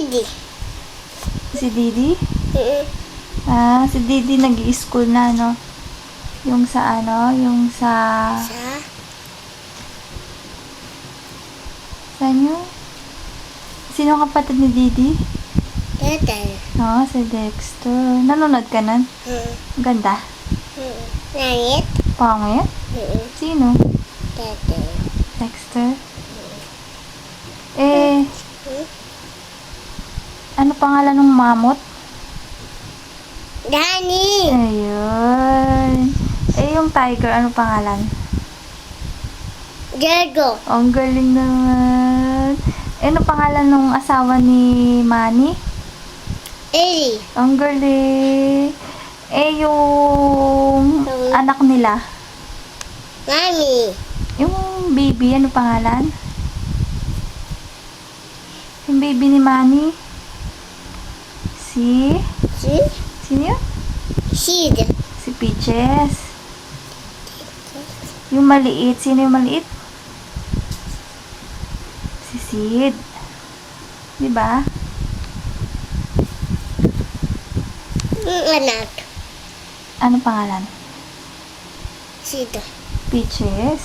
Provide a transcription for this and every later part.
Didi. Si Didi? Mm. Si Didi nag-i-school na, no? Yung sa yung sa... Sa? Saan yun? Sino kapatid ni Didi? Dede. Si Dexter. Nanonood ka nun? Ganda. Langit? Pangit? Sino? Dede. Dexter? Ano pangalan ng mamot? Dani. Ayun. Yung tiger, ano pangalan? Diego. Ang galing naman. Ano pangalan ng asawa ni Manny? Eli. Ang galing. Yung anak nila. Mami. Yung baby, ano pangalan? Yung baby ni Manny? Si? Sino yun? Sid. Si Peaches. Yung maliit. Sino yung maliit? Si Sid. Diba? Anak. Ano pangalan? Sid. Peaches.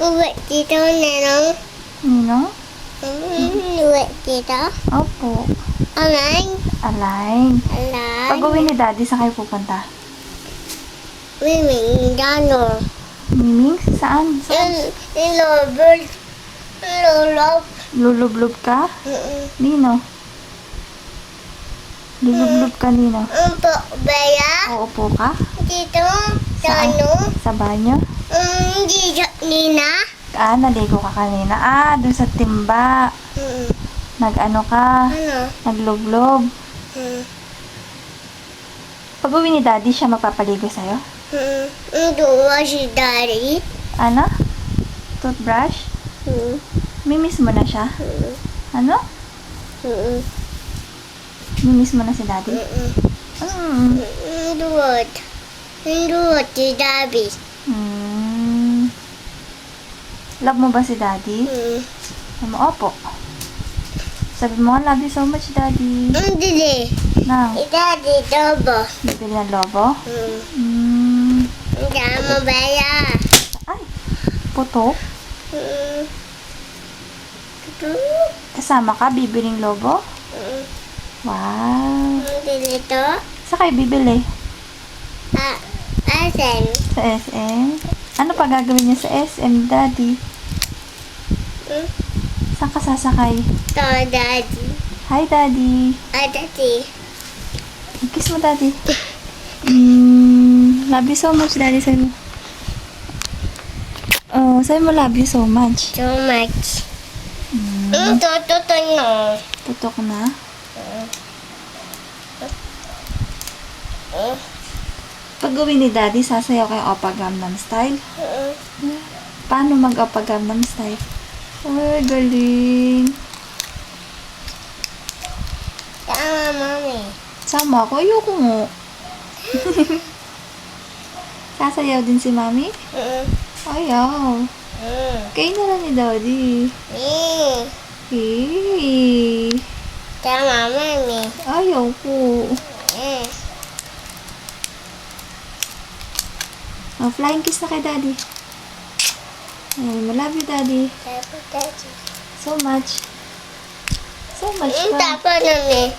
Uwi dito, Nenong. Ninong? Uwi dito. Opo. Align. Align. Align. Pag uwi ni Daddy, saan kayo pupunta? Miming. Dano. Miming? Saan? Saan? Ilobol. Lolob. Lulublob ka? Nino? Lulublob ka, Nino? Umpo. Baya. Uupo ka? Dito. Saan? Dano. Sa banyo? Dito. Nina. Naligo ka kanina. Dun sa timba. Nag-ano ka? Ano? Naglublob. Pag uwi ni Daddy, siya magpapaligo sa'yo? Duwa si Daddy. Ano? Toothbrush? Mimiss mo na siya? Ano? Mimiss mo na si Daddy? Duwat. Duwat si Daddy. Love mo ba si Daddy? Opo. Sabi mo, I love you so much, Daddy. Dili. Nang, Daddy, dobo. bibili ng lobo? Damo baya. Ay, puto. Kasama ka, bibiling lobo? Wow. Dili to. Saan kayo bibili? Asen. Sa SM? Ano pa gagawin niya sa SM, Daddy? Saan ka sasakay? To Daddy. Hi, Daddy. Daddy. Kiss mo, Daddy. Love you so much, Daddy. Sabi mo. Sabi mo, love you so much. So much. Toto no. Tutok na. Pag uwi ni Daddy, sasayaw kayo Oppa Gangnam Style. Paano mag-Oppa Gangnam Style? Ay, galing. Tama, Mami. Sama ako. Ayoko mo. Sasayaw din si Mami? Ayaw. Kayo na lang ni Daddy. Hey. Tama, Mami. Ayaw ko. Flying kiss na kay Daddy. I love you, Daddy. Tama, Daddy. So much. So much pa. Tapa, Mami.